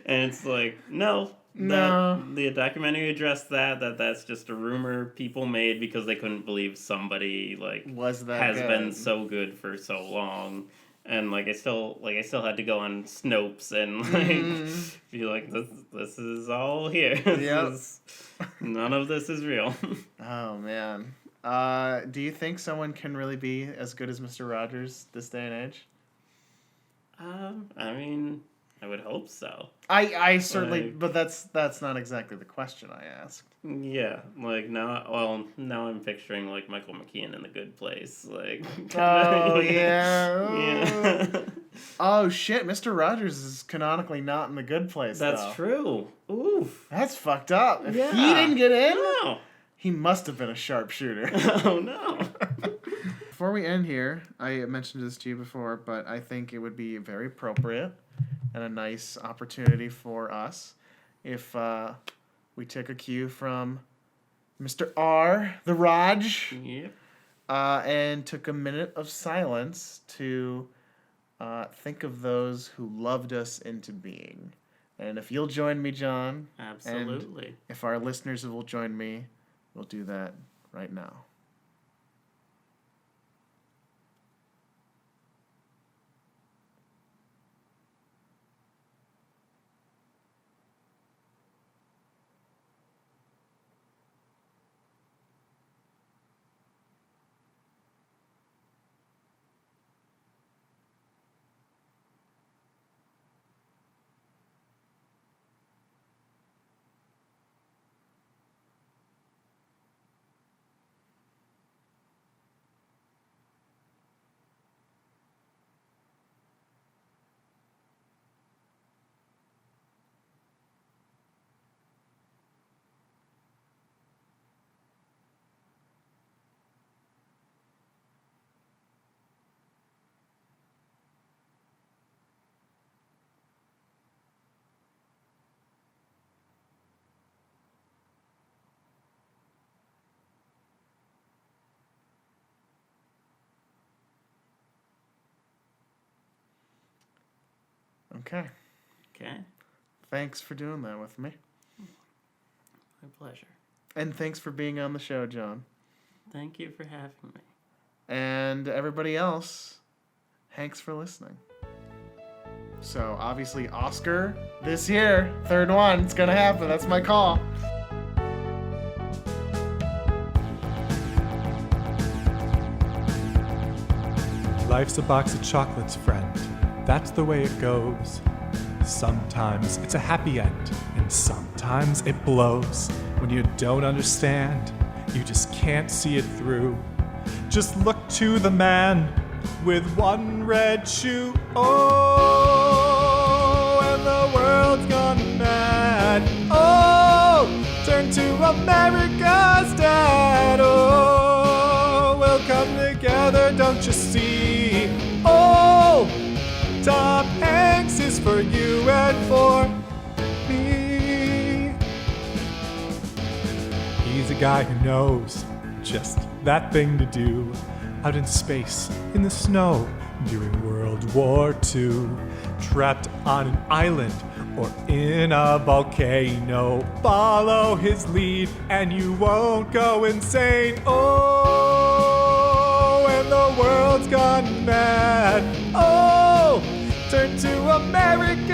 and it's like no. The documentary addressed that's just a rumor people made because they couldn't believe somebody like has been so good for so long. And like I still had to go on Snopes and like be like this is all here. None of this is real. Oh man. Do you think someone can really be as good as Mr. Rogers this day and age? I mean, I would hope so. I certainly, but that's not exactly the question I asked. Yeah, like now I'm picturing like Michael McKean in The Good Place, like. Oh yeah. Yeah. Oh shit, Mr. Rogers is canonically not in The Good Place. That's true. Oof. That's fucked up. If he didn't get in, no. He must have been a sharpshooter. Oh no. Before we end here, I mentioned this to you before, but I think it would be very appropriate and a nice opportunity for us if we took a cue from Mr. R, the Raj, Yep. and took a minute of silence to think of those who loved us into being. And if you'll join me, John, Absolutely. and if our listeners will join me, we'll do that right now. Okay. Okay. Thanks for doing that with me. My pleasure. And thanks for being on the show, John. Thank you for having me. And everybody else, thanks for listening. So, obviously, Oscar this year, third one, it's gonna happen. That's my call. Life's a box of chocolates, friend. That's the way it goes. Sometimes it's a happy end, and sometimes it blows. When you don't understand, you just can't see it through. Just look to the man with one red shoe. Oh, and the world's gone mad. Oh, turn to America's dad. Oh, we'll come together, don't you see? Oh, Tom Hanks is for you and for me. He's a guy who knows just that thing to do. Out in space, in the snow, during World War II. Trapped on an island or in a volcano. Follow his lead and you won't go insane. Oh, and the world's gone mad. Oh, turn to America.